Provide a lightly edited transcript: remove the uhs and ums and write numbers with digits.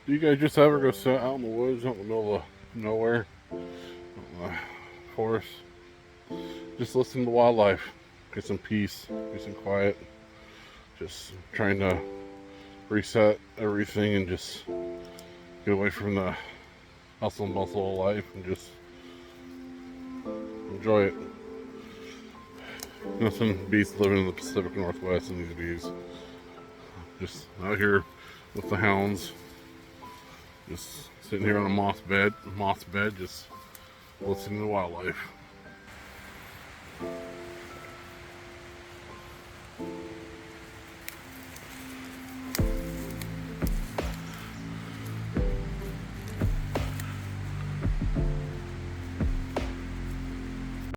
Do you guys just ever go sit out in the woods, out in the middle of nowhere, forest? Just listen to wildlife, get some peace, get some quiet. Just trying to reset everything and just get away from the hustle and bustle of life and just enjoy it. Nothing beats living in the Pacific Northwest in these views. Just out here with the hounds, just sitting here on a moss bed, just listening to wildlife.